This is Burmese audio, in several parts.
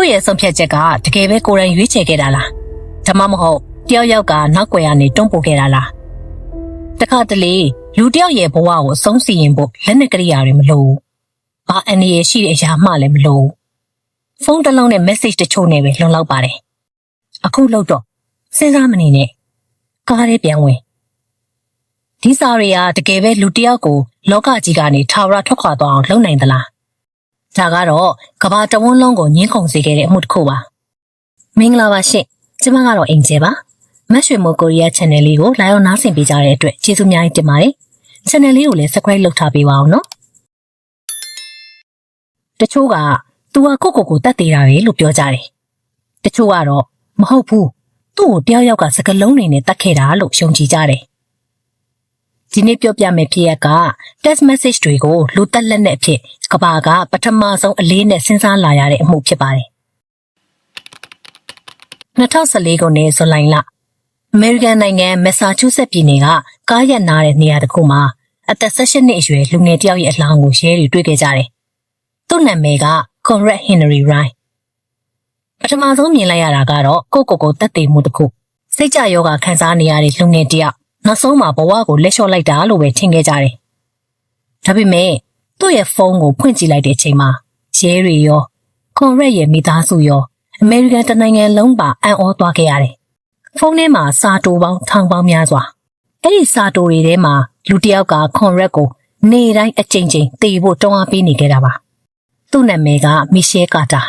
တို့ရဲ့ဆုံးဖြတ်ချက်ကတကယ်ပဲကိုယ်တိုင်ရွေးချယ်ခဲ့တာလားဒါမှမဟုတ်တယောက်ယောက်ကနောက်ွယ်ကနေတွန်းပို့ခဲ့တာလားတခါတလေလူတယောက်ရဲ့ဘဝကိုအဆုံးစီရင်ဖို့လက်နက်ကရိယာတွေမလိုဘူးဘာအန္တရာယ်ရှိတဲ့အရာမှလည်းမလိုဘူးဖုန်းတစ်လုံးနဲ့ message တချို့နဲ့ပဲလုံလောက်ပါတယ်အခုလို့တော့စဉ်းစားမနေနဲ့ကားရဲပြန်ဝင်ဒီစာတွေကတကယ်ပဲလူတယောက်ကိုလောကကြီးကနေထာဝရထွက်ခွာသွားအောင်လုပ်နိုင်သလားဒါကတော့ကဘာတဝန်းလုံးကိုညှင်းခုန်စေခဲ့တဲ့အမှုတစ်ခုပါမင်္ဂလာပါရှင်ကျမကတော့အင်ဂျယ်ပါမတ်ရွှေမိုကိုရီးယား channel လေးကိုလာရောက်နားဆင်ပေးကြတဲ့အတွက်ကျေးဇူးအများကြီးတင်ပါတယ် channel လေးကိုလည်း subscribe လုပ်ထားပေးပါအောင်နော်တချို့ကသူကကိုတတ်သေးတာပဲလို့ပြောကြတယ်တချို့ကတော့မဟုတ်ဘူးသူ့ကိုတယောက်ယောက်ကစကလုံးတွေနဲ့တတ်ခဲ့တာလို့ယုံကြည်ကြတယ်ဒီနေ့ပြောပြမယ့်ဖြစ်ရပ်က text message တွေကိုလူတက်လက်နဲ့အဖြစ်ကဘာကပထမဆုံးအလေးနဲ့စဉ်းစားလာရတဲ့အမှုဖြစ်ပါတယ်2014ခုနှစ်ဇူလိုင်လအမေရိကန်နိုင်ငံမက်ဆာချူးဆက်ပြည်နယ်ကကားရပ်နားတဲ့နေရာတစ်ခုမှာအသက်16နှစ်အရွယ်လူငယ်တယောက်ရဲ့အလောင်းကိုရဲတွေတွေ့ခဲ့ကြတယ်သူ့နာမည်က Conrad Henry Ryan ပထမဆုံးမြင်လိုက်ရတာကတော့ကိုတက်သေးမှုတစ်ခုစိတ်ကြယောဂခံစားနေရတဲ့လူငယ်တယောက်နောက်ဆုံးမှာဘဝကိုလက်လျှော့လိုက်တာလို့ပဲထင်ခဲ့ကြတယ်ဒါပေမဲ့သူ့ရဲ့ဖုန်းကိုဖွင့်ကြည့်လိုက်တဲ့အချိန်မှာရဲတွေရောကွန်ရက်ရဲ့မိသားစုရောအမေရိကန်တနိုင်ငံလုံးပါအံ့ဩသွားခဲ့ရတယ်ဖုန်းထဲမှာစာတိုပေါင်းထောင်ပေါင်းများစွာအဲ့ဒီစာတိုတွေထဲမှာလူတစ်ယောက်ကကွန်ရက်ကိုနေတိုင်းအကြိမ်ကြိမ်တေဖို့တွန်းအားပေးနေခဲ့တာပါသူ့နာမည်ကမီရှဲကာတာ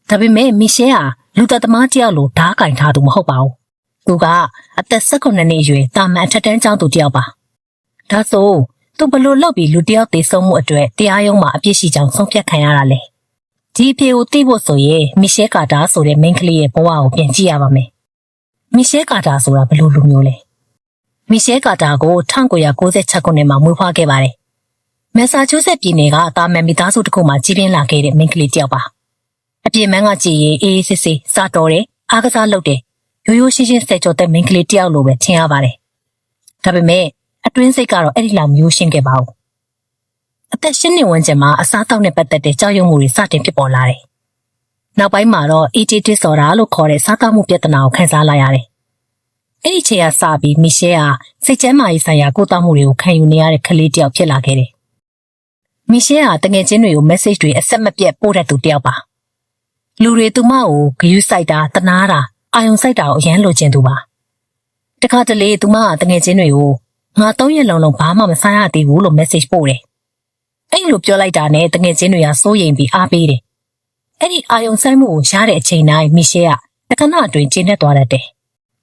ဒါပေမဲ့မီရှဲဟာလူသက်သမားတယောက်လိုဓားကင်ထားသူမဟုတ်ပါဘူးသူကအသက်18နှစ်အရွယ်တာမန်အထက်တန်းကျောင်းသူတယောက်ပါဒါဆိုသူဘလို့လောက်ပြီးလူတယောက်သေဆုံးမှုအတွက်တရားရုံးမှာအပြစ်ရှိကြောင်းဆုံးဖြတ်ခံရတာလေဒီအဖြစ်ကိုသိဖို့ဆိုရင်မီရှဲကာတာဆိုတဲ့မိန်းကလေးရဲ့ဘဝကိုပြန်ကြည့်ရပါမယ်မီရှဲကာတာဆိုတာဘယ်လိုလူမျိုးလဲမီရှဲကာတာကို1996ခုနှစ်မှာမွေးဖွားခဲ့ပါတယ်မက်ဆာချူးဆက်ပြည်နယ်ကတာမန်မိသားစုတစ်ခုမှာကြီးပြင်းလာခဲ့တဲ့မိန်းကလေးတယောက်ပါအပြင်ပန်းကကြည့်ရင်အေးအေးဆေးဆေးစားတော်တယ်အားကစားလုပ်တယ်ရိုးရိုးရှင်းရှင်းဆယ်ကျော်တဲ့မိန်းကလေးတယောက်လိုပဲထင်ရပါတယ်ဒါပေမဲ့အတွင်းစိတ်ကတော့အဲ့ဒီလောက်မျိုးရှင်းခဲ့ပါဘူးအသက်10နှစ်ဝန်းကျင်မှာအစားအသောက်နဲ့ပတ်သက်တဲ့ကြောက်ရွံ့မှုတွေစတင်ဖြစ်ပေါ်လာတယ်နောက်ပိုင်းမှာတော့ eating disorder လို့ခေါ်တဲ့စားသောက်မှုပြဿနာကိုခံစားလာရတယ်အဲ့ဒီချိန်ကစပြီးမီရှဲဟာစိတ်ကျန်းမာရေးဆိုင်ရာကုသမှုတွေကိုခံယူနေရတဲ့ကလေးတယောက်ဖြစ်လာခဲ့တယ်မီရှဲဟာတငယ်ချင်းတွေကို message တွေအဆက်မပြတ်ပို့တဲ့သူတယောက်ပါလူတွေသူမကိုဂရုစိုက်တာတနာတာအာယုံစိုက်တာကိုအရန်လိုချင်သူပါတခါတလေသူမကတငယ်ချင်းတွေကိုငါ3ရက်လုံးဘာမှမစားရသေးဘူးလို့ message ပို့တယ်အဲ့လိုပြောလိုက်တာနဲ့တငယ်ချင်းတွေကစိုးရိမ်ပြီးအားပေးတယ်အဲ့ဒီအာယုံစိုက်မှုကိုရတဲ့အချိန်တိုင်းမီရှဲကတခဏအတွင်းကျဉ်းသွားတတ်တယ်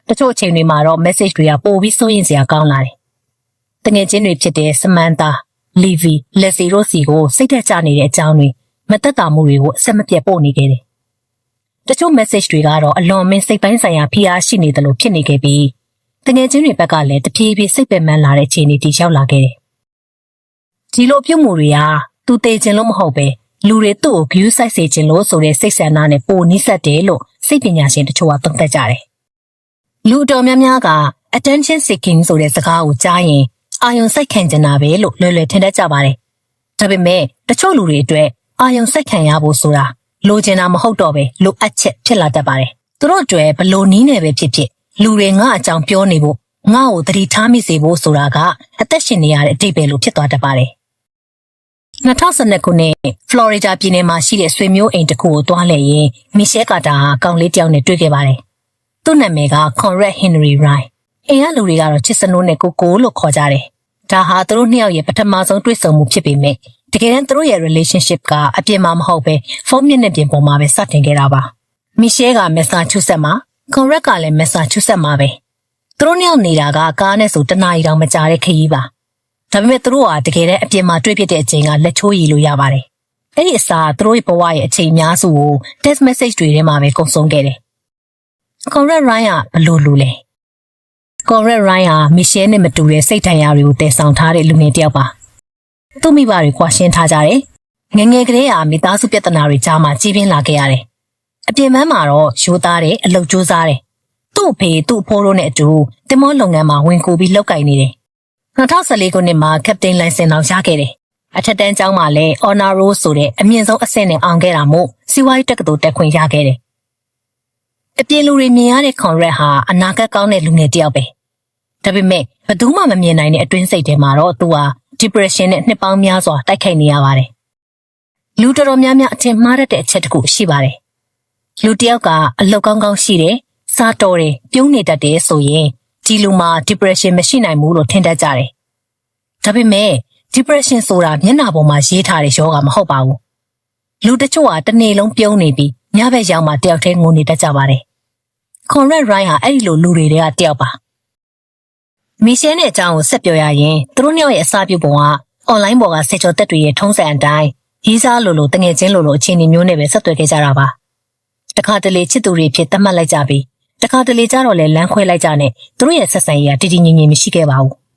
တချို့အချိန်တွေမှာတော့ message တွေကပို့ပြီးစိုးရိမ်စရာကောင်းလာတယ်တငယ်ချင်းတွေဖြစ်တဲ့စမန်သာလီဗီလက်စီရိုစီကိုစိတ်သက်ကြနေတဲ့အကြောင်းတွေမသက်သာမှုတွေကိုအဆက်မပြတ်ပို့နေခဲ့တယ်တချို့ message တွေကတော့အလွန်မင်းစိတ်ပိုင်းဆိုင်ရာဖိအားရှိနေတယ်လို့ဖြစ်နေခဲ့ပြီးတငယ်ချင်းတွေဘက်ကလည်းတဖြည်းဖြည်းစိတ်ပင်ပန်းလာတဲ့အခြေအနေတိရောက်လာခဲ့တယ်ဒီလိုပြုမှုတွေဟာသူတည်ခြင်းလို့မဟုတ်ပဲလူတွေသူ့ကိုဂရုစိုက်စေခြင်းလို့ဆိုတဲ့စိတ်ဆန္ဒနဲ့ပိုနှိစက်တယ်လို့စိတ်ပညာရှင်တချို့ကသုံးသပ်ကြတယ်လူတော်များများက attention seeking ဆိုတဲ့စကားကိုကြားရင်အာယုံစိုက်ခံကြတာပဲလို့လွယ်လွယ်ထင်တတ်ကြပါတယ်ဒါပေမဲ့တချို့လူတွေအတွက်အာယုံစိုက်ခံရဖို့ဆိုတာလိုချင်တာမဟုတ်တော့ပဲလိုအပ်ချက်ဖြစ်လာတတ်ပါတယ်သူတို့အတွက်ဘလို့နီးနေပဲဖြစ်ဖြစ်လူတွေငါအကြောင်းပြောနေဖို့ငါ့ကိုသတိထားမိစေဖို့ဆိုတာကအသက်ရှင်နေရတဲ့အတိတ်ပဲလို့ဖြစ်သွားတတ်ပါတယ်2012ခုနှစ်ဖလော်ရီဒါပြည်နယ်မှာရှိတဲ့ဆွေမျိုးအိမ်တစ်ခုကိုတွားလဲရင်မီရှဲကာတာဟာကောင်လေးတယောက်နဲ့တွေ့ခဲ့ပါတယ်သူ့နာမည်က Conrad Henry Ryan အိမ်ကလူတွေကတော့ချစ်စနိုးနဲ့ကိုလို့ခေါ်ကြတယ်ဒါဟာသူတို့နှစ်ယောက်ရဲ့ပထမဆုံးတွေ့ဆုံမှုဖြစ်ပေမဲ့တကယ်တမ်းသူတို့ရဲ့ relationship ကအပြင်မှာမဟုတ်ပဲဖုန်းမျက်နှာပြင်ပေါ်မှာပဲစတင်ခဲ့တာပါမီရှဲကမက်ဆာချူးဆက်မှာကွန်ရက်ကလည်းမက်ဆာချူးဆက်မှာပဲသူတို့နှစ်ယောက်နေတာကကားနဲ့ဆိုတနားရီတောင်မကြာတဲ့ခရီးပါဒါပေမဲ့သူတို့ဟာတကယ်တမ်းအပြင်မှာတွေ့ဖြစ်တဲ့အချိန်ကလက်ချိုးရည်လို့ရပါတယ်အဲ့ဒီအစားသူတို့ရဲ့ဘဝရဲ့အချိန်အများစုကို text message တွေထဲမှာပဲကုန်ဆုံးခဲ့တယ်ကွန်ရက်ရိုင်းကဘလို့လူလဲကွန်ရက်ရိုင်းဟာမီရှဲနဲ့မတူတဲ့စိတ်ထိုင်ရာတွေကိုတည်ဆောင်ထားတဲ့လူငယ်တယောက်ပါသူ့မိဘတွေကွာရှင်းထားကြတယ်ငယ်ငယ်ကလေးကမိသားစုပြဿနာတွေကြားမှာကြီးပြင်းလာခဲ့ရတယ်အပြင်ပန်းမှာတော့ရိုးသားတယ်အလုပ်ကြိုးစားတယ်သူ့အဖေသူ့အဖိုးတို့နဲ့အတူတင်မောလုပ်ငန်းမှာဝင်ကူပြီးလုပ်ကိုင်နေတယ်2014ခုနှစ်မှာကပတိန်လိုင်စင်အောင်ရခဲ့တယ် အထက်တန်းကျောင်းမှာလည်း Honor Roll ဆိုတဲ့အမြင့်ဆုံးအဆင့်နဲ့အောင်ခဲ့တာမို့စီးပွားရေးတက္ကသိုလ်တက်ခွင့်ရခဲ့တယ်။အပြင်လူတွေမြင်ရတဲ့ Conrad ဟာအနာဂတ်ကောင်းတဲ့လူငယ်တစ်ယောက်ပဲ။ဒါပေမဲ့ဘယ်သူမှမမြင်နိုင်တဲ့အတွင်းစိတ်ထဲမှာတော့သူဟာ depression နဲ့နှစ်ပေါင်းများစွာတိုက်ခိုက်နေရပါတယ်။လူတော်တော်များများအထင်မှားတတ်တဲ့အချက်တစ်ခုရှိပါတယ်။လူတစ်ယောက်ကအလုပ်ကောင်းကောင်းရှိတယ်၊စားတော်တယ်၊ပြုံးနေတတ်တယ်ဆိုရင်ဒီလူမှာ depression မရှိနိုင်ဘူးလို့ထင်တတ်ကြတယ်။ဒါပေမဲ့ depression ဆိုတာမျက်နှာပေါ်မှာရေးထားတဲ့ယောဂမဟုတ်ပါဘူး။လူတချို့ကတစ်နေ့လုံးပြုံးနေပြီးညဘက်ရောက်မှတယောက်တည်းငိုနေတတ်ကြပါတယ်။ Conrad Ryan ဟာအဲ့ဒီလိုလူတွေကတယောက်ပါ။မီရှဲနဲ့အကြောင်းကိုဆက်ပြောရရင်သူတို့နှစ်ယောက်ရဲ့အစပြုပုံကအွန်လိုင်းပေါ်ကဆက်ကြော်တက်တွေရဲ့ထုံးစံအတိုင်းရေးစားလိုတငယ်ချင်းလိုအခြေအနေမျိုးနဲ့ပဲဆက်သွယ်ခဲ့ကြတာပါ။တခါတလေချစ်သူတွေဖြစ်သတ်မှတ်လိုက်ကြပြီးတခါတလေကျတော့လည်းလမ်းခွဲလိုက်ကြနဲ့သူတို့ရဲ့ဆက်ဆံရေးကတည်တည်ငြိမ်ငြိမ်မရှိခဲ့ပါဘူး။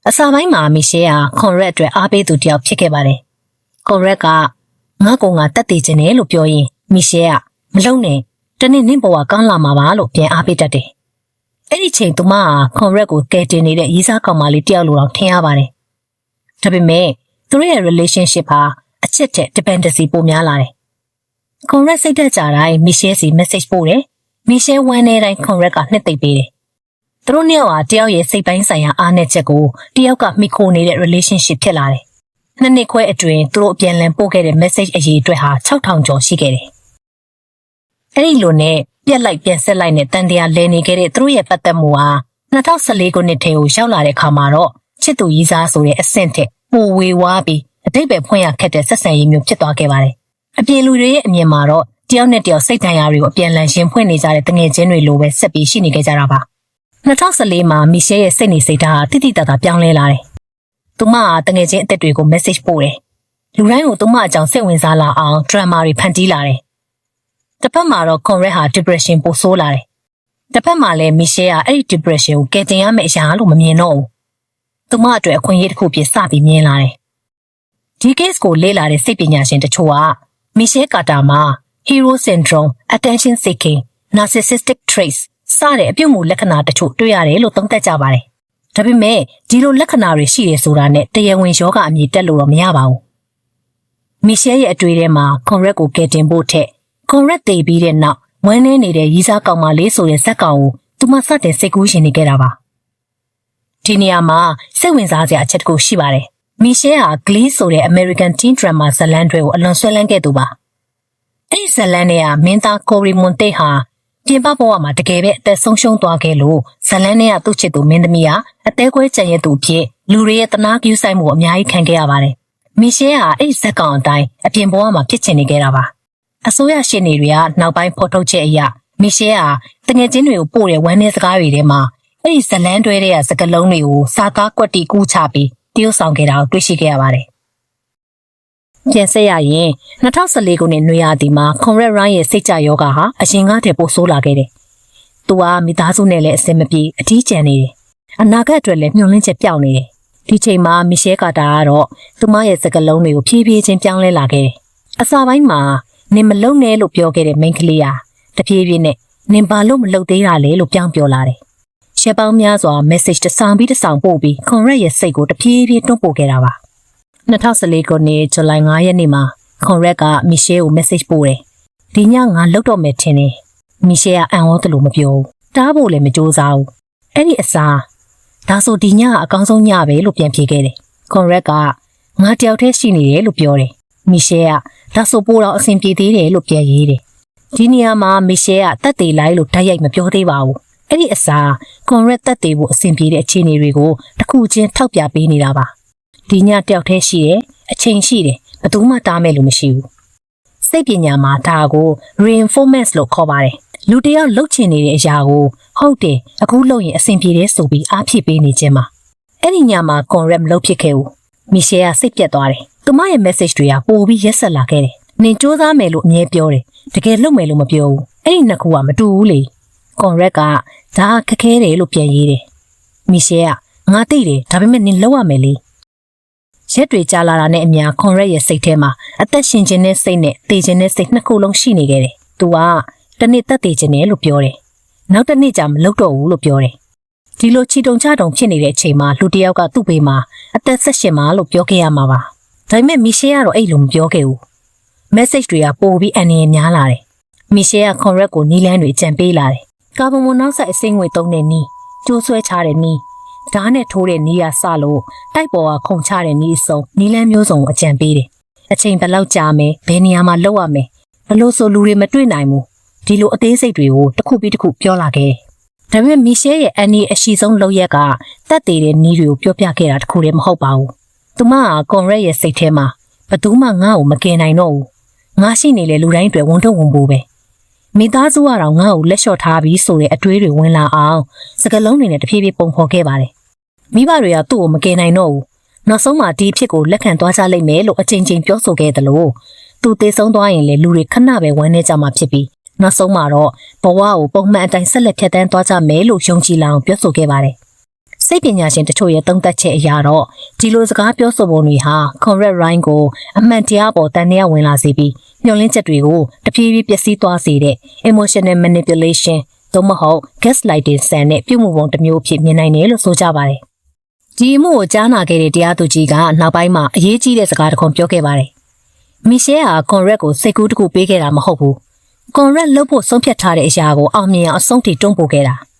အစပိုင်းမှာမီရှဲက Conrad အတွက်အားပေးသူတယောက်ဖြစ်ခဲ့ပါတယ်။ Conrad ကငါတက်တည်ခြင်းနဲ့လို့ပြောရင်မီရှဲကမလုံနဲ့တနေ့နင့်ဘဝကောင်းလာမှာပါလို့ပြန်အားပေးတတ်တယ်။အဲ့ဒီချိန်သူမက Conrad ကိုကယ်တင်နေတဲ့ရေးစားကောင်မလေးတယောက်လိုတော့ထင်ရပါတယ်။ဒါပေမဲ့သူတို့ရဲ့ relationship ဟာအချစ်တဲ့ dependency ပိုများလာတယ်။ Conrad စိတ်သက်ကြတိုင်းမီရှဲစီ message ပို့တယ်။မီရှဲဝမ်းနေတိုင်း Conrad ကနှစ်သိမ့်ပေးတယ်။သူတို့နှစ်ယောက်ဟာတယောက်ရဲ့စိတ်ပိုင်းဆိုင်ရာအားနည်းချက်ကိုတယောက်ကမိခိုနေတဲ့ relationship ဖြစ်လာတယ်။နှစ်နှစ်ခွဲအတွင်းသူတို့အပြန်လည်ပို့ခဲ့တဲ့ message အရေးအတွက်ဟာ6000ကျော်ရှိခဲ့တယ်။အဲ့ဒီလိုနဲ့ပြက်လိုက်ပြန်ဆက်လိုက်နဲ့တန်တရားလဲနေခဲ့တဲ့သူတို့ရဲ့ပတ်သက်မှုဟာ2014ခုနှစ်ထဲကိုရောက်လာတဲ့ခါမှာတော့ချစ်သူရီးစားဆိုတဲ့အဆင့်ထက်ပိုဝေဝါးပြီးအတိတ်ပဲဖွင့်ရခက်တဲ့ဆက်ဆံရေးမျိုးဖြစ်သွားခဲ့ပါတယ်။အပြင်လူတွေရဲ့အမြင်မှာတော့တယောက်နဲ့တယောက်စိတ်ဓာတ်ရာတွေကိုအပြန်လည်ရှင်ဖွင့်နေကြတဲ့တငယ်ချင်းတွေလိုပဲဆက်ပြီးရှိနေခဲ့ကြတာပါ။2014မှာမီရှဲရဲ့စိတ်နေစိတ်ဓာတ်ဟာတိတိတတ်တာပြောင်းလဲလာတယ်။သူမကတငယ်ချင်းအသက်တွေကို message ပို့တယ်။လူတိုင်းကိုသူမအကြောင်းစိတ်ဝင်စားလာအောင် drama တွေဖန်တီးလာတယ်။တစ်ဖက်မှာတော့ Conrad ဟာ depression ပိုဆိုးလာတယ်။တစ်ဖက်မှာလည်းမီရှဲကအဲ့ဒီ depression ကိုကယ်တင်ရမယ့်အရာလို့မမြင်တော့ဘူး။သူမအတွက်အခွင့်အရေးတစ်ခုဖြစ်စပြီးမြင်လာတယ်။ဒီ case ကိုလေ့လာတဲ့စိတ်ပညာရှင်တချို့ကမီရှဲကာတာမှာ hero syndrome, attention seeking, narcissistic traits စတဲ့အပြုအမူလက္ခဏာတချို့တွေ့ရတယ်လို့သုံးသပ်ကြပါတယ်။ဒါပေမဲ့ဒီလိုလက္ခဏာတွေရှိတယ်ဆိုတာနဲ့တရားဝင်ယောဂအမည်တက်လို့တော့မရပါဘူး။မီရှဲရဲ့အတွေ့အထဲမှာ Conrad ကိုကယ်တင်ဖို့ထက်Conrad တည်ပြီးတဲ့နောက်ဝမ်းနေနေတဲ့ရီးစားကောင်မလေးဆိုတဲ့ဇက်ကောင်ကိုသူမစတင်စိတ်ကူးရှင်နေခဲ့တာပါ။ဒီနေရာမှာစိတ်ဝင်စားစရာအချက်တစ်ခုရှိပါတယ်။မီရှဲဟာ Glee ဆိုတဲ့ American teen drama ဇာတ်လမ်းတွေကိုအလွန်ဆွဲလန်းခဲ့သူပါ။အဲ့ဒီဇာတ်လမ်းတွေကမင်းသား Cory Monteith ဟာပြင်ပဘဝမှာတကယ်ပဲအသက်ဆုံးရှုံးသွားခဲ့လို့ဇာတ်လမ်းတွေကသူ့ချစ်သူမင်းသမီးဟာအသေးခွဲကြံရသူအဖြစ်လူတွေရဲ့တနာကျူးဆိုင်မှုအများကြီးခံခဲ့ရပါတယ်။မီရှဲဟာအဲ့ဒီဇက်ကောင်အတိုင်းအပြင်ဘဝမှာဖြစ်ချင်နေခဲ့တာပါ။အစိုးရရှင်တွေကနောက်ပိုင်းဖော်ထုတ်ချက်အရမီရှဲဟာတငယ်ချင်းတွေကိုပို့တဲ့ဝမ်းနည်းစကားတွေထဲမှာအဲ့ဒီဇလန်းတွဲတဲ့စကားလုံးတွေကိုစာသားကွက်တီကူးချပြီးတရုပ်ဆောင်ခဲ့တာကိုတွေ့ရှိခဲ့ရပါတယ်။ပြန်ဆက်ရရင်2014ခုနှစ်နွေရာသီမှာ Conrad Ryan ရဲ့စိတ်ကြယောဂါဟာအရင်ကတည်းကပိုဆိုးလာခဲ့တယ်။သူကမိသားစုနဲ့လည်းအဆင်မပြေအထီးကျန်နေတယ်။အနာဂတ်အတွက်လည်းမျှော်လင့်ချက်ပြောင်းနေတယ်။ဒီချိန်မှာမီရှဲကာတာကတော့သူမရဲ့စကားလုံးတွေကိုဖြည်းဖြည်းချင်းပြောင်းလဲလာခဲ့တယ်။အစပိုင်းမှာနင်မလုံနဲ့လို့ပြောခဲ့တဲ့မိန်းကလေးဟာတဖြည်းဖြည်းနဲ့နင်ဘာလို့မလုပ်သေးတာလဲလို့ပြောင်းပြောလာတယ်။ရှယ်ပေါင်းများစွာ message တစ်ဆောင်ပြီးတစ်ဆောင်ပို့ပြီး Conrad ရဲ့စိတ်ကိုတဖြည်းဖြည်းတွန်းပို့ခဲ့တာပါ2014ခုနှစ်ဇူလိုင်9ရက်နေ့မှာ Conrad ကမီရှဲကို message ပို့တယ်။ဒီညငါလောက်တော့မယ်ထင်တယ်။မီရှဲကအံ့ဩတယ်လို့မပြောဘူး။တားဖို့လည်းမကြိုးစားဘူး။အဲ့ဒီအစားဒါဆိုဒီညကအကောင်းဆုံးညပဲလို့ပြန်ဖြေခဲ့တယ်။ Conrad ကငါတယောက်တည်းရှိနေတယ်လို့ပြောတယ်။မီရှဲကဒါဆိုပိုတော့အဆင်ပြေသေးတယ်လို့ပြန်ရေးတယ်။ဒီနေရာမှာမီရှဲကတက်သေးလိုက်လို့ဓာတ်ရိုက်မပြောသေးပါဘူး။အဲ့ဒီအစား Conrad တက်သေးဖို့အဆင်ပြေတဲ့အခြေအနေတွေကိုတစ်ခုချင်းထောက်ပြပေးနေတာပါ။ဒီညတယောက်တည်းရှိတယ်။အချိန်ရှိတယ်။ဘယ်သူမှတားမဲ့လို့မရှိဘူး။စိတ်ပညာမှာဒါကို reinforcement လို့ခေါ်ပါတယ်။လူတယောက်လှုပ်ချင်နေတဲ့အရာကိုဟုတ်တယ်အခုလှုပ်ရင်အဆင်ပြေတယ်ဆိုပြီးအားဖြည့်ပေးနေခြင်းပါ။အဲ့ဒီညမှာ Conrad မလှုပ်ဖြစ်ခဲ့ဘူး။မီရှဲကစိတ်ပြတ်သွားတယ်။သူမရဲ့ message တွေကပိုပြီးရက်ဆက်လာခဲ့တယ်။နင်စူးစမ်းမယ်လို့အမြဲပြောတယ်။တကယ်လုပ်မယ်လို့မပြောဘူး။အဲ့ဒီနှစ်ခုကမတူဘူးလေ။ Conrad ကဒါခက်ခဲတယ်လို့ပြန်ရေးတယ်။မီရှဲကငါသိတယ်ဒါပေမဲ့နင်လုပ်ရမယ်လေ။ရက်တွေကြာလာတာနဲ့အမျှ Conrad ရဲ့စိတ်ထဲမှာအသက်ရှင်ခြင်းနဲ့စိတ်နဲ့တည်ခြင်းနဲ့စိတ်နှစ်ခုလုံးရှိနေခဲ့တယ်။သူကတနေ့သက်တည်ခြင်းနဲ့လို့ပြောတယ်။နောက်တစ်နေ့ကျမလုပ်တော့ဘူးလို့ပြောတယ်။ဒီလိုချီတုံချတုံဖြစ်နေတဲ့အချိန်မှာလူတစ်ယောက်ကသူ့ဘေးမှာအသက်ဆက်ရှင်မှာလို့ပြောခဲ့ရမှာပါ ဒါပေမဲ့မီရှဲကတော့အဲ့လိုမပြောခဲ့ဘူး။ message တွေကပို့ပြီးအန်နေများလာတယ်။မီရှဲကကွန်ရက်ကိုနီးလန်းတွေကြံပေးလာတယ်။ကာဗွန်မိုနောက်ဆိုက်အစိမ့်ငွေသုံးတဲ့နီးကျိုးဆွဲချတဲ့နီးဓာတ်နဲ့ထိုးတဲ့နီးရစလို့တိုက်ပေါ်ကခုန်ချတဲ့နီးအစုံနီးလန်းမျိုးစုံအကြံပေးတယ်။အချိန်ဘယ်လောက်ကြာမယ်ဘယ်နေရာမှာလောက်ရမယ်ဘလို့ဆိုလူတွေမတွေ့နိုင်ဘူးဒီလိုအသေးစိတ်တွေကိုတစ်ခုပြီးတစ်ခုပြောလာခဲ့တယ်။ဒါပေမဲ့မီရှဲရဲ့အန်နီအရှိဆုံးလုပ်ရက်ကတက်သေးတဲ့နီးတွေကိုပြောပြခဲ့တာတခုတည်းမဟုတ်ပါဘူး။သူမကကွန်ရက်ရဲ့စိတ်ထဲမှာဘသူမှငါ့ကိုမကယ်နိုင်တော့ဘူး။ငါရှိနေလေလူတိုင်းအတွက်ဝန်ထုတ်ဝန်ပိုးပဲ။မိသားစုကတော့ငါ့ကိုလက်လျှော့ထားပြီးဆိုတဲ့အတွေးတွေဝင်လာအောင်စကလုံးတွေနဲ့တဖြည်းဖြည်းပုံဖော်ခဲ့ပါတယ်။မိဘတွေကသူ့ကိုမကယ်နိုင်တော့ဘူး။နောက်ဆုံးမှဒီအဖြစ်ကိုလက်ခံသွားကြလိမ့်မယ်လို့အချိန်ချင်းပြောဆိုခဲ့တယ်လို့သူသေဆုံးသွားရင်လေလူတွေခဏပဲဝန်းနေကြမှာဖြစ်ပြီးနောက်ဆုံးမှာတော့ဘဝကိုပုံမှန်အတိုင်းဆက်လက်ဖြတ်သန်းသွားကြမယ်လို့ယုံကြည်လာအောင်ပြောဆိုခဲ့ပါတယ်။စိတ်ပညာရှင်တချို့ရဲ့သုံးသပ်ချက်အရတော့ဒီလိုစကားပြောဆိုပုံတွေဟာကွန်ရက်ရိုင်းကိုအမှန်တရားပေါ်တန်တရားဝင်လာစေပြီးညှော်လင့်ချက်တွေကိုတဖြည်းဖြည်းပျက်စီးသွားစေတဲ့ emotional manipulation သို့မဟုတ် gaslighting ဆန်တဲ့ပြုမှုပုံတစ်မျိုးဖြစ်မြင်နိုင်တယ်လို့ဆိုကြပါတယ်။ဒီအမှုကိုကြားနာခဲ့တဲ့တရားသူကြီးကနောက်ပိုင်းမှာအရေးကြီးတဲ့စကားတစ်ခုပြောခဲ့ပါတယ်။မီရှဲဟာကွန်ရက်ကိုစိတ်ကူးတစ်ခုပေးခဲ့တာမဟုတ်ဘူး။ကွန်ရက်လုပ်ဖို့ဆုံးဖြတ်ထားတဲ့အရာကိုအောင်မြင်အောင်အဆုံးထိတွန်းပို့ခဲ့တာ။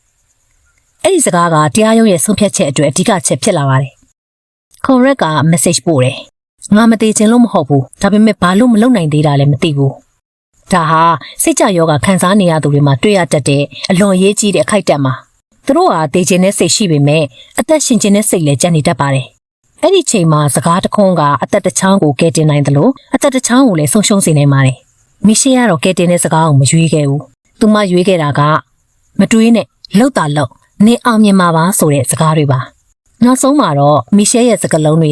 အဲ့ဒီစကားကတရားရုံးရဲ့ဆုံးဖြတ်ချက်အတွက်အဓိကချက်ဖြစ်လာပါတယ်။ကွန်ရက်က message ပို့တယ်။ငါမသေးချင်လို့မဟုတ်ဘူး။ဒါပေမဲ့ဘာလို့မလုပ်နိုင်သေးတာလဲမသိဘူး။ဒါဟာစိတ်ကြယောဂခံစားနေရသူတွေမှာတွေ့ရတတ်တဲ့အလွန်ရေးကြီးတဲ့အခိုက်အတန့်မှာသူတို့ဟာသေခြင်းနဲ့စိတ်ရှိပေမဲ့အသက်ရှင်ခြင်းနဲ့စိတ်လည်းကြံ့နေတတ်ပါတယ်။အဲ့ဒီချိန်မှာစကားတခွန်းကအသက်တစ်ချောင်းကိုကယ်တင်နိုင်တယ်လို့အသက်တစ်ချောင်းကိုလည်းဆုံးရှုံးစေနိုင်ပါတယ်။မီရှဲကတော့ကယ်တင်တဲ့စကားကိုမရွေးခဲ့ဘူး။သူမရွေးခဲ့တာကမတွေးနဲ့လှုပ်တာလှုပ်နေအောင်မြင်မှာပါဆိုတဲ့စကားတွေပါနောက်ဆုံးမှာတော့မီရှဲရဲ့စကားလုံးတွေက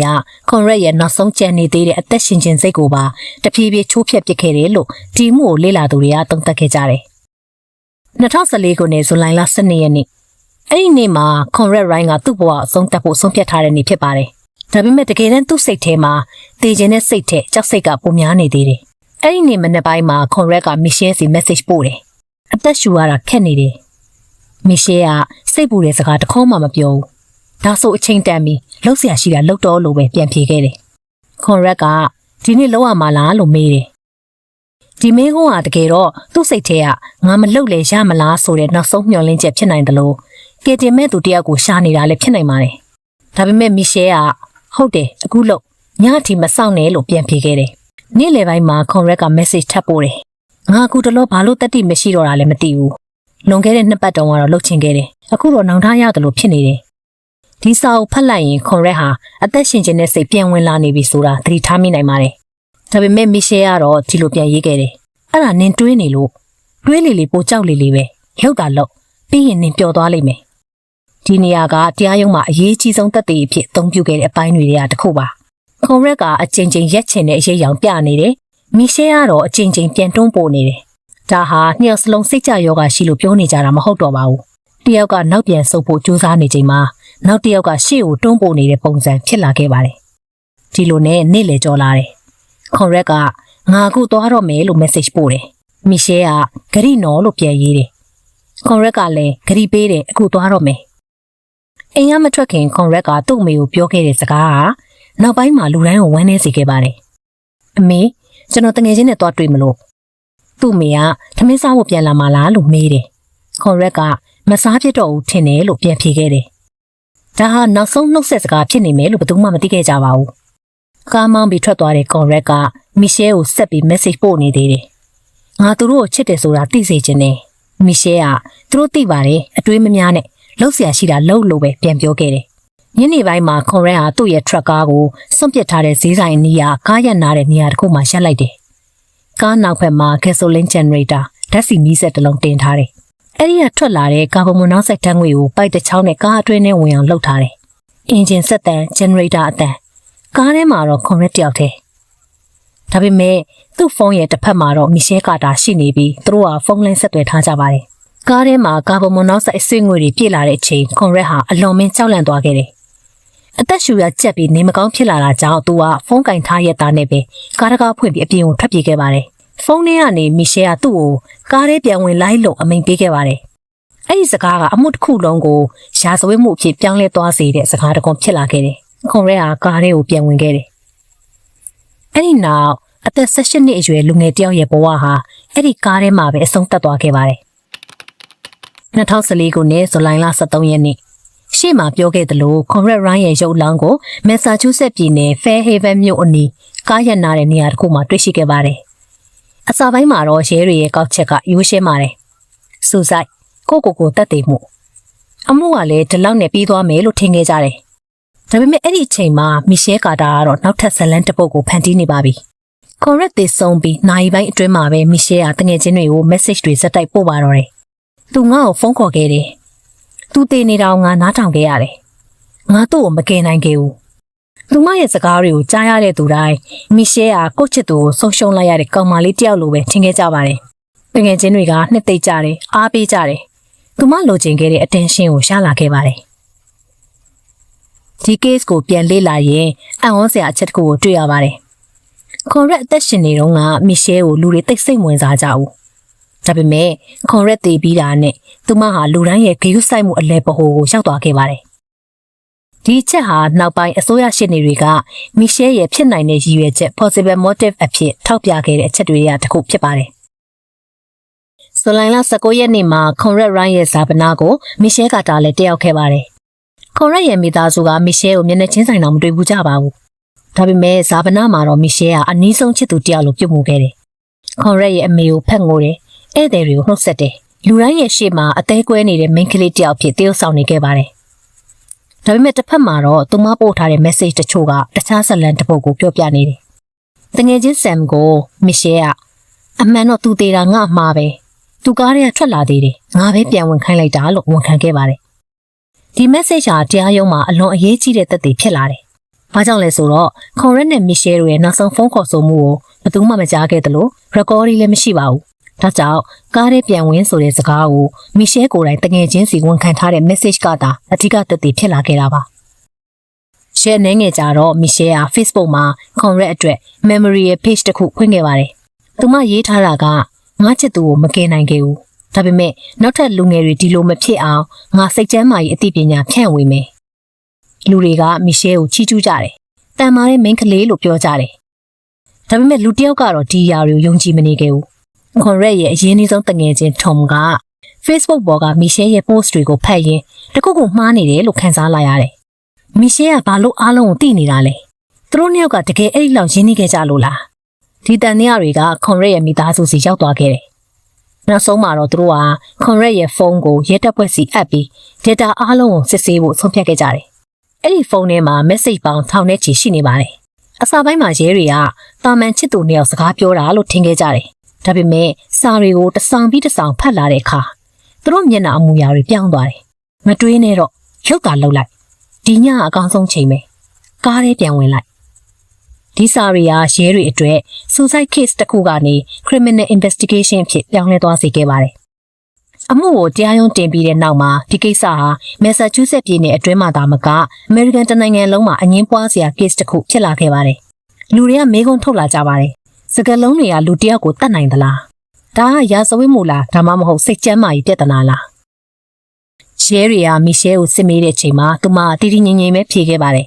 ကွန်ရက်ရဲ့နောက်ဆုံးကြံနေသေးတဲ့အသက်ရှင်ခြင်းစိတ်ကိုပါတဖြည်းဖြည်းချိုးဖျက်ပစ်ခဲ့တယ်လို့ဒီမှုကိုလေ့လာသူတွေကသုံးသပ်ခဲ့ကြတယ်2014ခုနှစ်ဇူလိုင်လ12ရက်နေ့အဲ့ဒီနေ့မှာကွန်ရက်ရိုင်းကသူ့ဘဝအဆုံးသတ်ဖို့ဆုံးဖြတ်ထားတဲ့နေ့ဖြစ်ပါတယ်ဒါပေမဲ့တကယ်တမ်းသူ့စိတ်ထဲမှာတေခြင်းတဲ့စိတ်ထက်ကြောက်စိတ်ကပိုများနေသေးတယ်အဲ့ဒီနေ့မနေ့ပိုင်းမှာကွန်ရက်ကမီရှဲစီ message ပို့တယ်အသက်ရှူရတာခက်နေတယ်မီရှဲကစိတ်ပူတဲ့စကားတခေါမှမပြောဘူးဒါဆိုအချိန်တန်ပြီးလှုပ်เสียရှိတာလှုပ်တော့လို့ပဲပြန်ဖြေခဲ့တယ်ကွန်ရက်ကဒီနေ့လောက်ရမှာလားလို့မေးတယ်ဒီမေးခွန်းကတကယ်တော့သူ့စိတ်ထဲကငါမလှုပ်လေရမလားဆိုတဲ့နောက်ဆုံးမျှော်လင့်ချက်ဖြစ်နိုင်တယ်လို့ကယ်တင်မဲ့သူတယောက်ကိုရှာနေတာလည်းဖြစ်နိုင်ပါတယ်ဒါပေမဲ့မီရှဲကဟုတ်တယ်အခုလှုပ်ညအထိမဆောင်နဲ့လို့ပြန်ဖြေခဲ့တယ်နေ့လယ်ပိုင်းမှာကွန်ရက်က message ထပ်ပို့တယ်ငါအခုတလောဘာလို့တတိမရှိတော့တာလည်းမသိဘူးလွန်ခဲ့တဲ့2ပတ်တုန်းကတော့လှုပ်ချင်ခဲ့တယ်အခုတော့နောင်တရတယ်လို့ဖြစ်နေတယ်ဒီစာအုပ်ဖတ်လိုက်ရင်ကွန်ရက်ဟာအသက်ရှင်ခြင်းနဲ့စိတ်ပြန်ဝင်လာနေပြီဆိုတာသတိထားမိနိုင်ပါတယ်ဒါပေမဲ့မီရှဲကတော့ဒီလိုပြန်ရေးခဲ့တယ်အဲ့ဒါနင်တွေးနေလို့တွေးလေလေပိုကြောက်လေလေပဲလှုပ်တာလှုပ်ပြီးရင်နင်ပျော်သွားလိမ့်မယ်ဒီနေရာကတရားရုံးမှာအရေးကြီးဆုံးသက်သေအဖြစ်အသုံးပြုခဲ့တဲ့အပိုင်းတွေကတစ်ခုပါကွန်ရက်ကအချိန်ချင်းရက်ချင်တဲ့အရေးအယောင်ပြနေတယ်မီရှဲကတော့အချိန်ချင်းပြန်တွန်းပို့နေတယ်ဒါဟာနှစ်ယောက်စလုံးစိတ်ကြယောဂရှိလို့ပြောနေကြတာမဟုတ်တော့ပါဘူးတယောက်ကနောက်ပြန်ဆုပ်ဖို့ကြိုးစားနေချိန်မှာနောက်တယောက်ကရှေ့ကိုတွန်းပို့နေတဲ့ပုံစံဖြစ်လာခဲ့ပါတယ်ဒီလိုနဲ့နေ့လေကြော်လာတယ်ကွန်ရက်ကငါအခုသွားတော့မယ်လို့ message ပို့တယ်မီရှဲကဂရိနော်လို့ပြန်ရေးတယ်ကွန်ရက်ကလည်းဂရိပေးတယ်အခုသွားတော့မယ်အိမ်ကမထွက်ခင်ကွန်ရက်ကသူ့အမေကိုပြောခဲ့တဲ့စကားကနောက်ပိုင်းမှာလူတိုင်းကိုဝမ်းနည်းစေခဲ့ပါတယ်အမေကျွန်တော်တငယ်ချင်းနဲ့သွားတွေ့မလို့သူ့မေကထမင်းစားဖို့ပြန်လာမှလားလို့မေးတယ်ကွန်ရက်ကမစားဖြစ်တော့ဘူးထင်တယ်လို့ပြန်ဖြေခဲ့တယ်ဒါဟာနောက်ဆုံးနှုတ်ဆက်စကားဖြစ်နေမယ်လို့ဘယ်သူမှမသိခဲ့ကြပါဘူးကားမောင်းပြီးထွက်သွားတဲ့ကွန်ရက်ကမီရှဲကိုဆက်ပြီး message ပို့နေသေးတယ်ငါသူတို့ကိုချစ်တယ်ဆိုတာသိစေချင်တယ်မီရှဲကသူတို့သိပါတယ်အတွေးမများနဲ့လှုပ်เสียရှိတာလှုပ်လို့ပဲပြန်ပြောခဲ့တယ်ညနေပိုင်းမှာကွန်ရက်ဟာသူ့ရဲ့ truck ကားကိုစွန့်ပစ်ထားတဲ့ဈေးဆိုင်နေရာကားရပ်နားတဲ့နေရာတစ်ခုမှာရပ်လိုက်တယ်ကားနောက်ဘက်မှာ gasoline generator ဓာတ်ဆီမီးစက်တစ်လုံးတင်ထားတယ်အဲ့ဒီကထွက်လာတဲ့ကာဗွန်မိုနောက်ဆိုက်ဓာတ်ငွေကိုပိုက်တစ်ချောင်းနဲ့ကားအတွင်းထဲဝင်အောင်လုပ်ထားတယ်အင်ဂျင်ဆက်တန် generator အတန်ကားထဲမှာတော့ကွန်ရက်တယောက်တည်းဒါပေမဲ့သူ့ဖုန်းရဲ့တစ်ဖက်မှာတော့မီရှဲကာတာရှိနေပြီးသူတို့ကဖုန်းလိုင်းဆက်သွယ်ထားကြပါတယ်ကားထဲမှာကာဗွန်မိုနောက်ဆိုက်အဆွေးငွေတွေပြည့်လာတဲ့အချိန်ကွန်ရက်ဟာအလွန်မင်းကြောက်လန့်သွားခဲ့တယ်အသက်ရှူရကြက်ပြီးနေမကောင်းဖြစ်လာတာကြောင့်သူကဖုန်းကင်ထားရတာနဲ့ပဲကားတကားဖွင့်ပြီးအပြင်ကိုထွက်ပြေးခဲ့ပါတယ်ဖုန်းထဲကနေမီရှဲကသူ့ကိုကားထဲပြန်ဝင်လိုက်လို့အမိန်ပေးခဲ့ပါတယ်အဲ့ဒီစကားကအမှုတစ်ခုလုံးကိုရာဇဝတ်မှုအဖြစ်ပြောင်းလဲသွားစေတဲ့စကားတစ်ခုဖြစ်လာခဲ့တယ်ကွန်ရက်ကကားထဲကိုပြန်ဝင်ခဲ့တယ် အဲ့ဒီနောက်အသက်18နှစ်အရွယ်လူငယ်တယောက်ရဲ့ဘဝဟာအဲ့ဒီကားထဲမှာပဲအဆုံးသတ်သွားခဲ့ပါတယ်2014ခုနှစ်ဇူလိုင်လ23ရက်နေ့ရှေ့မှာပြောခဲ့သလိုကွန်ရက်ရိုင်းရဲ့ရုပ်လောင်းကိုမက်ဆာချူးဆက်ပြည်နယ်ဖဲဟေဗန်မြို့အနီးကားရပ်နာတဲ့နေရာတစ်ခုမှာတွေ့ရှိခဲ့ပါတယ်အစပိုင်းမှာတော့ရဲတွေရဲ့ကောက်ချက်ကရိုးရှင်းပါတယ်စူဆိုင်ကိုတက်သိမှုအမှုကလည်းဒီလောက်နဲ့ပြီးသွားမယ်လို့ထင်ခဲ့ကြတယ်ဒါပေမဲ့အဲ့ဒီအချိန်မှာမီရှဲကာတာကတော့နောက်ထပ်ဇလန်တစ်ပုဒ်ကိုဖန်တီးနေပါပြီကွန်ရက်တွေဆုံးပြီးနိုင်ပိုင်းအတွင်းမှာပဲမီရှဲကတငယ်ချင်းတွေကို message တွေဇက်တိုက်ပို့ပါတော့တယ်သူငါ့ကိုဖုန်းခေါ်ခဲ့တယ်သူတည်နေတော့ငါနားထောင်ခဲ့ရတယ်ငါသူ့ကိုမကယ်နိုင်ခဲ့ဘူးသူမရဲ့စကားတွေကိုကြားရတဲ့သူတိုင်းမီရှဲကကိုယ့်ချစ်သူကိုဆုံးရှုံးလိုက်ရတဲ့ကောင်မလေးတယောက်လိုပဲထင်ခဲ့ကြပါတယ်တငယ်ချင်းတွေကနှစ်သိမ့်ကြတယ်အားပေးကြတယ်သူမလိုချင်ခဲ့တဲ့ attention ကိုရလာခဲ့ပါတယ်ဒီ case ကိုပြန်လေ့လာရင်အံ့ဩစရာအချက်တစ်ခုကိုတွေ့ရပါတယ်ကွန်ရက်အသက်ရှင်နေတော့ကမီရှဲကိုလူတွေသိစိတ်ဝင်စားကြဘူးဒါပေမဲ့ကွန်ရက်တည်ပြီးတာနဲ့သူမဟာလူတိုင်းရဲ့ဂရုစိုက်မှုအလဲပဟိုကိုရောက်သွားခဲ့ပါတယ်ဒီအချက်ဟာနောက်ပိုင်းအစိုးရရှင်းနေတွေကမီရှဲရဲ့ဖြစ်နိုင်တဲ့ရည်ရွယ်ချက် possible motive အဖြစ်ထောက်ပြခဲ့တဲ့အချက်တွေကတစ်ခုဖြစ်ပါတယ်ဇူလိုင်လ19ရက်နေ့မှာကွန်ရက်ရိုင်းရဲ့ဇာပနာကိုမီရှဲကာတာလည်းတက်ရောက်ခဲ့ပါတယ်ကွန်ရက်ရဲ့မိသားစုကမီရှဲကိုမျက်နှာချင်းဆိုင်တော့မတွေ့ဘူးကြပါဘူးဒါပေမဲ့ဇာပနာမှာတော့မီရှဲကအနီးဆုံးချစ်သူတယောက်လိုပြုတ်မှုခဲ့တယ်ကွန်ရက်ရဲ့အမေကိုဖက်ငိုတယ်ဧည့်သည်တွေကိုနှုတ်ဆက်တယ်လူတိုင်းရဲ့ရှေ့မှာအသေးကွဲနေတဲ့ main ကလေးတယောက်ဖြစ်တရုပ်ဆောင်နေခဲ့ပါတယ်ဒါပေမဲ့တစ်ဖက်မှာတော့သူမပို့ထားတဲ့ message တချို့ကတခြားဇလန်တစ်ပုဒ်ကိုပြောပြနေတယ်တငယ်ချင်းဆမ်ကိုမီရှဲကအမှန်တော့သူသေးတာငါအမှားပဲသူကားထဲကထွက်လာသေးတယ်ငါပဲပြန်ဝင်ခိုင်းလိုက်တာလို့ဝန်ခံခဲ့ပါတယ်ဒီ message ဟာတရားရုံးမှာအလွန်အရေးကြီးတဲ့သက်သေဖြစ်လာတယ်ဘာကြောင့်လဲဆိုတော့ကွန်ရက်နဲ့မီရှဲတို့ရဲ့နောက်ဆုံးဖုန်းခေါ်ဆိုမှုကိုဘယ်သူမှမကြားခဲ့သလို recording လည်းမရှိပါဘူးဒါကြောင့်ကားထဲပြန်ဝင်ဆိုတဲ့စကားကိုမီရှဲကိုယ်တိုင်တငယ်ချင်းစီဝန်ခံထားတဲ့ message ကသာအဓိကသက်သေဖြစ်လာခဲ့တာပါရှယ်နေငယ်ကြတော့မီရှဲက Facebook မှာကွန်ရက်အတွက် memory ရဲ့ page တစ်ခုဖွင့်ခဲ့ပါတယ်သူမရေးထားတာကငါချစ်သူကိုမကယ်နိုင်ခဲ့ဘူးဒါပေမဲ့နောက်ထပ်လူငယ်တွေဒီလိုမဖြစ်အောင်ငါစိတ်ချမ်းသာရေးအသိပညာဖြန့်ဝေမယ်လူတွေကမီရှဲကိုချီးကျူးကြတယ်တန်မာတဲ့ main ကလေးလို့ပြောကြတယ်ဒါပေမဲ့လူတစ်ယောက်ကတော့ဒီအရာတွေကိုယုံကြည်မနေခဲ့ဘူးကွန်ရက်ရဲ့အရင်းနှီးဆုံးတငယ်ချင်း Tom က Facebook ပေါ်ကမီရှဲရဲ့ post တွေကိုဖတ်ရင်းတခုခုမှားနေတယ်လို့ခန်းစားလာရတယ်မီရှဲကဘာလို့အားလုံးကိုသိနေတာလဲသူတို့နှစ်ယောက်ကတကယ်အဲ့ဒီလောက်ရင်းနှီးခဲ့ကြလို့လားဒီတန်တရားတွေကကွန်ရက်ရဲ့မိသားစုစီရောက်သွားခဲ့တယ်နောက်ဆုံးမှာတော့သူတို့ကကွန်ရက်ရဲ့ဖုန်းကိုရဲတပ်ဖွဲ့စီအပ်ပြီး data အားလုံးကိုစစ်ဆေးဖို့ဆုံးဖြတ်ခဲ့ကြတယ်အဲ့ဒီဖုန်းထဲမှာ message ပေါင်းထောင်နဲ့ချီရှိနေပါတယ်အစပိုင်းမှာရဲတွေကတာမန်ချစ်သူနှစ်ယောက်စကားပြောတာလို့ထင်ခဲ့ကြတယ်ဒါပေမဲ့စာတွေကိုတစ်ဆောင်ပြီးတစ်ဆောင်ဖတ်လာတဲ့အခါသူတို့မျက်နှာအမူအရာတွေပြောင်းသွားတယ်မတွေးနဲ့တော့ရုပ်သာလှုပ်လိုက်ဒီညအကောင်းဆုံးချိန်ပဲကားထဲပြန်ဝင်လိုက်ဒီစာတွေကရဲတွေအတွက် suicide case တစ်ခုကနေ criminal investigation ဖြစ်ပြောင်းလဲသွားစေခဲ့ပါတယ်အမှုကိုတရားရုံးတင်ပြီးတဲ့နောက်မှာဒီကိစ္စဟာ Massachusetts ပြည်နယ်အတွင်းမှာသာမက American တနိုင်ငံလုံးမှာအငင်းပွားစရာ case တစ်ခုဖြစ်လာခဲ့ပါတယ်လူတွေကမေးခွန်းထုတ်လာကြပါတယ်စကားလုံးတွေကလူတယောက်ကိုတတ်နိုင်သလားဒါကရာဇဝတ်မှုလားဒါမှမဟုတ်စိတ်ကြမ်းမာရေးပြဿနာလားရဲတွေကမီရှဲကိုစစ်မေးတဲ့ချိန်မှာသူမတီတီငြိမ်ငြိမ်ပဲဖြေခဲ့ပါတယ်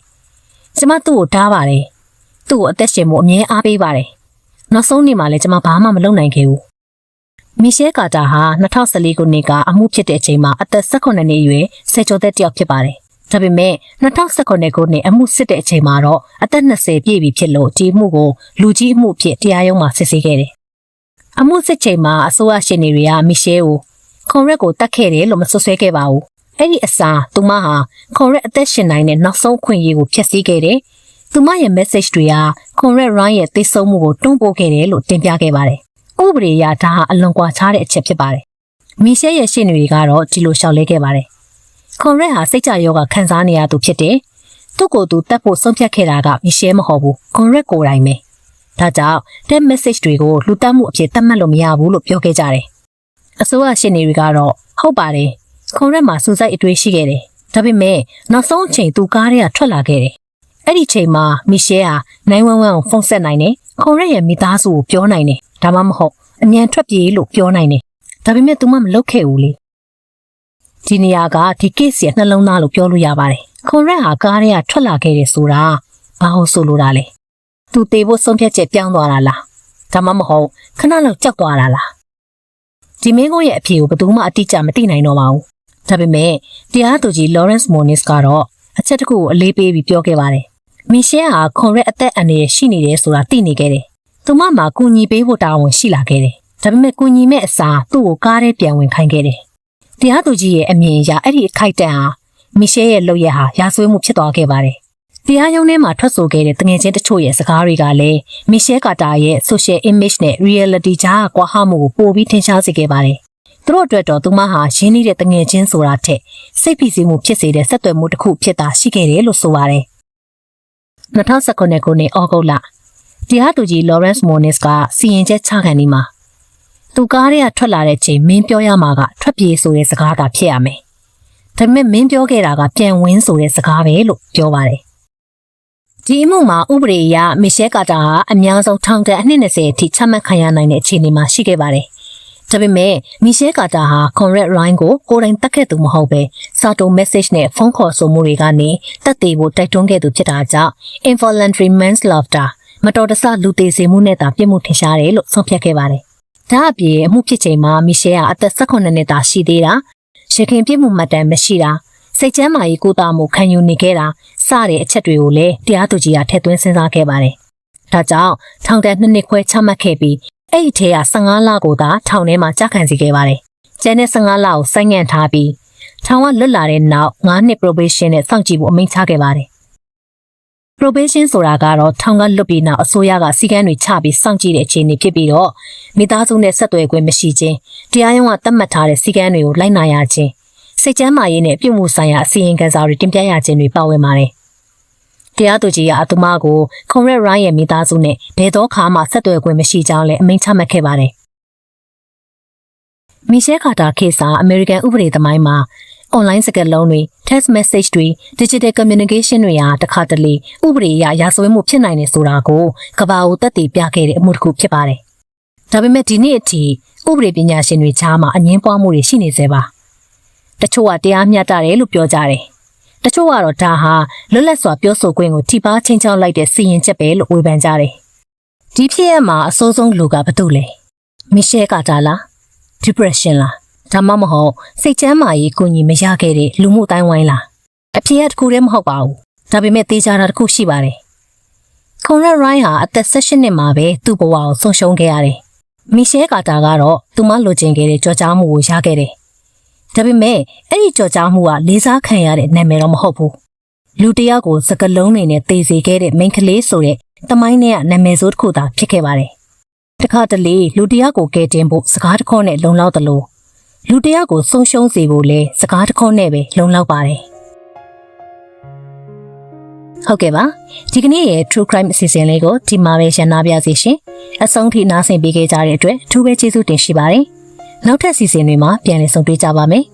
ကျမသူ့ကိုဓားပါတယ်သူ့ကိုအသက်ရှင်မှုအမြဲအားပေးပါတယ်နောက်ဆုံးနေ့မှာလည်းကျမဘာမှမလုပ်နိုင်ခဲ့ဘူးမီရှဲကာတာဟာ2014ခုနှစ်ကအမှုဖြစ်တဲ့အချိန်မှာအသက်18နှစ်အရွယ်ဆယ်ကျော်သက်တယောက်ဖြစ်ပါတယ်ဒါပေမဲ့2019ခုနှစ်အမှုစစ်တဲ့အချိန်မှာတော့အသက်20ပြည့်ပြီဖြစ်လို့ဒီအမှုကိုလူကြီးအမှုဖြစ်တရားရုံးမှာစစ်ဆေးခဲ့တယ်။အမှုစစ်ချိန်မှာအစိုးရရှင်းနေတွေကမီရှဲကိုကွန်ရက်ကိုတတ်ခဲ့တယ်လို့မဆွဆွဲခဲ့ပါဘူး။အဲ့ဒီအစားသူမဟာကွန်ရက်အသက်ရှင်နိုင်တဲ့နောက်ဆုံးခွင့်ရကိုဖျက်ဆီးခဲ့တယ်။သူမရဲ့ message တွေဟာကွန်ရက် Ryan ရဲ့သိဆုံးမှုကိုတွန်းပို့ခဲ့တယ်လို့တင်ပြခဲ့ပါတယ်။ဥပဒေအရဒါဟာအလွန်ကွာခြားတဲ့အချက်ဖြစ်ပါတယ်။မီရှဲရဲ့ရှင်းနေတွေကတော့ဒီလိုရှောက်လဲခဲ့ပါတယ်။ကွန်ရက်ဟာစိတ်ကြယောဂခံစားနေရသူဖြစ်တယ်။သူ့ကိုယ်သူတတ်ဖို့ဆုံးဖြတ်ခဲ့တာကမီရှဲမဟုတ်ဘူး။ကွန်ရက်ကိုယ်တိုင်ပဲ။ဒါကြောင့်တဲ့ message တွေကိုလူတတ်မှုအဖြစ်သတ်မှတ်လို့မရဘူးလို့ပြောခဲ့ကြတယ်။အစိုးရရှင်းနေတွေကတော့ဟုတ်ပါတယ်။ကွန်ရက်မှာစူစိုက်အတွေ့ရှိခဲ့တယ်။ဒါပေမဲ့နောက်ဆုံးအချိန်သူကားထဲကထွက်လာခဲ့တယ်။အဲ့ဒီချိန်မှာမီရှဲဟာ911ကိုဖုန်းဆက်နိုင်တယ်။ကွန်ရက်ရဲ့မိသားစုကိုပြောနိုင်တယ်။ဒါမှမဟုတ်အမြန်ထွက်ပြေးလို့ပြောနိုင်တယ်။ဒါပေမဲ့သူမမလုပ်ခဲ့ဘူးလေ။ဒီနေရာကဒီ case ရဲ့နှလုံးသားလို့ပြောလို့ရပါတယ်။ကွန်ရက်ဟာကားထဲကထွက်လာခဲ့တယ်ဆိုတာဘာလို့ဆိုလိုတာလဲ။ သူတေဖို့ဆုံးဖြတ်ချက်ပြောင်းသွားတာလားဒါမှမဟုတ်ခဏလောက်ကြောက်သွားတာလားဒီမင်းကိုရဲ့အဖြေကိုဘယ်သူမှအတိအကျမသိနိုင်တော့ပါဘူးဒါပေမဲ့တရားသူကြီး Lawrence Moniz ကတော့အချက်တစ်ခုကိုအလေးပေးပြီးပြောခဲ့ပါတယ်မီရှဲဟာခွန်ရက်အသက်အန္တရာယ်ရှိနေတယ်ဆိုတာသိနေခဲ့တယ်သူမမှာကူညီပေးဖို့တာဝန်ရှိလာခဲ့တယ်ဒါပေမဲ့ကူညီမဲ့အစားသူ့ကိုကားထဲပြန်ဝင်ခိုင်းခဲ့တယ်တရားသူကြီးရဲ့အမြင်အရအဲ့ဒီအခိုက်အတန့်ဟာမီရှဲရဲ့လုပ်ရဟာရာဇဝတ်မှုဖြစ်သွားခဲ့ပါတယ်တရားရုံးထဲမှာထွက်ဆိုခဲ့တဲ့တငယ်ချင်းတချို့ရဲ့စကားတွေကလည်းမီရှဲကာတာရဲ့ social image နဲ့ reality ကြားကွာဟမှုကိုပိုပြီးထင်ရှားစေခဲ့ပါတယ်။သူတို့အတွက်တော့သူမဟာရင်းနှီးတဲ့တငယ်ချင်းဆိုတာထက်စိတ်ဖိစီးမှုဖြစ်စေတဲ့ဆက်သွယ်မှုတစ်ခုဖြစ်တာရှိခဲ့တယ်လို့ဆိုပါတယ်။2019ခုနှစ်ဩဂုတ်လတရားသူကြီး Lawrence Moniz ကစီရင်ချက်ချခံနေမှာသူကားထဲကထွက်လာတဲ့ချိန်မင်းပြောရမှာကထွက်ပြေးဆိုတဲ့စကားသာဖြစ်ရမယ်။ဒါပေမဲ့မင်းပြောခဲ့တာကပြန်ဝင်းဆိုတဲ့စကားပဲလို့ပြောပါတယ်။ဒီအမှုမှာဥပဒေအရမီရှဲကာတာဟာအများဆုံးထောင်ဒဏ်အနှစ်20အထိချမှတ်ခံရနိုင်တဲ့အခြေအနေမှာရှိခဲ့ပါတယ်။ဒါပေမဲ့မီရှဲကာတာဟာကွန်ရက်ရိုင်းကိုကိုယ်တိုင်တက်ခဲ့သူမဟုတ်ပဲစာတုံ message နဲ့ဖုန်းခေါ်ဆိုမှုတွေကနေတက်သေးဖို့တိုက်တွန်းခဲ့သူဖြစ်တာကြောင့် involuntary manslaughter မတော်တဆလူသေစေမှုနဲ့သာပြစ်မှုထင်ရှားတယ်လို့ဆုံးဖြတ်ခဲ့ပါတယ်။ဒါအပြင်အမှုဖြစ်ချိန်မှာမီရှဲဟာအသက်18နှစ်သာရှိသေးတာရခင်ပြစ်မှုမှတ်တမ်းမရှိတာစိတ်ချမ်းသာရေးကိုတာမှုခံယူနေခဲ့တာစတဲ့အချက်တွေကိုလည်းတရားသူကြီးကထည့်သွင်းစဉ်းစားခဲ့ပါတယ်။ဒါကြောင့်ထောင်ဒဏ်2နှစ်ခွဲချမှတ်ခဲ့ပြီးအဲ့ဒီထဲက15လကိုသာထောင်ထဲမှာကြာခံစေခဲ့ပါတယ်။ကျန်တဲ့15လကိုဆိုင်းငံ့ထားပြီးထောင်ကလွတ်လာတဲ့နောက်9နှစ် probation နဲ့စောင့်ကြည့်ဖို့အမိန့်ချခဲ့ပါတယ်။ probation ဆိုတာကတော့ထောင်ကလွတ်ပြီးနောက်အစိုးရကစီကံတွေချပြီးစောင့်ကြည့်တဲ့အခြေအနေဖြစ်ပြီးတော့မိသားစုနဲ့ဆက်သွယ်ခွင့်မရှိခြင်းတရားရုံးကသတ်မှတ်ထားတဲ့စီကံတွေကိုလိုက်နာရခြင်းစိတ်ချမ်းသာရေးနဲ့ပြုမှုဆိုင်ရာအစီရင်ခံစာတွေတင်ပြရခြင်းတွေပါဝင်ပါတယ်။တရားသူကြီးကအသူမကိုခွန်ရက်ရိုင်းရဲ့မိသားစုနဲ့ဘယ်တော့မှဆက်သွယ်ခွင့်မရှိကြောင်းလည်းအမိန့်ချမှတ်ခဲ့ပါတယ်။မီရှဲကာတာခေတ်စာအမေရိကန်ဥပဒေသမိုင်းမှာ online စကားလုံးတွေ text message တွေ digital communication တွေဟာတခါတလေဥပဒေအရရာဇဝတ်မှုဖြစ်နိုင်တယ်ဆိုတာကိုကမ္ဘာကိုသက်သေပြခဲ့တဲ့အမှုတစ်ခုဖြစ်ပါတယ်။ဒါပေမဲ့ဒီနေ့အထိဥပဒေပညာရှင်တွေကြားမှာအငြင်းပွားမှုတွေရှိနေသေးပါတချို့ကတရားမျှတတယ်လို့ပြောကြတယ်။တချို့ကတော့ဒါဟာလွတ်လပ်စွာပြောဆိုခွင့်ကိုထိပါချင်းချောင်းလိုက်တဲ့စီရင်ချက်ပဲလို့ဝေဖန်ကြတယ်။ဒီဖြစ်ရမှာအဆိုးဆုံးလူကဘာတူလဲ။မီရှဲကာတာလား။ depression လား။ဒါမှမဟုတ်စိတ်ချမ်းသာရေးကိုညီမရခဲ့တဲ့လူမှုတိုင်းဝိုင်းလား။အဖြစ်အတခုတည်းမဟုတ်ပါဘူး။ဒါပေမဲ့တေးကြတာတစ်ခုရှိပါတယ်။ကွန်ရက်ရိုင်းဟာအသက်18နှစ်မှာပဲသူ့ဘဝကိုဆုံးရှုံးခဲ့ရတယ်။မီရှဲကာတာကတော့သူမလိုချင်ခဲ့တဲ့ကြော်ကြားမှုကိုရခဲ့တယ်။ဒါပေမဲ့အဲ့ဒီကြော်ကြားမှုကလေးစားခံရတဲ့နာမည်တော့မဟုတ်ဘူးလူတယောက်ကိုစကလုံးတွေနဲ့သေစေခဲ့တဲ့မိန်းကလေးဆိုတဲ့တမိုင်းနဲ့နာမည်ဆိုးတစ်ခုသာဖြစ်ခဲ့ပါတယ်တခါတလေလူတယောက်ကိုကယ်တင်ဖို့စကားတစ်ခေါက်နဲ့လုံလောက်တယ်လို့လူတယောက်ကိုဆုံးရှုံးစေဖို့လဲစကားတစ်ခေါက်နဲ့ပဲလုံလောက်ပါတယ်ဟုတ်ကဲ့ပါဒီကနေ့ရဲ့ True Crime အစီအစဉ်လေးကိုဒီမှာပဲရန်နာပြစေရှင်အဆုံးထိနားဆင်ပေးခဲ့ကြတဲ့အတွက်အထူးပဲကျေးဇူးတင်ရှိပါတယ်နောက်ထပ်အစီအစဉ်တွေမှာပြန်လည်ဆုံတွေ့ကြပါမယ်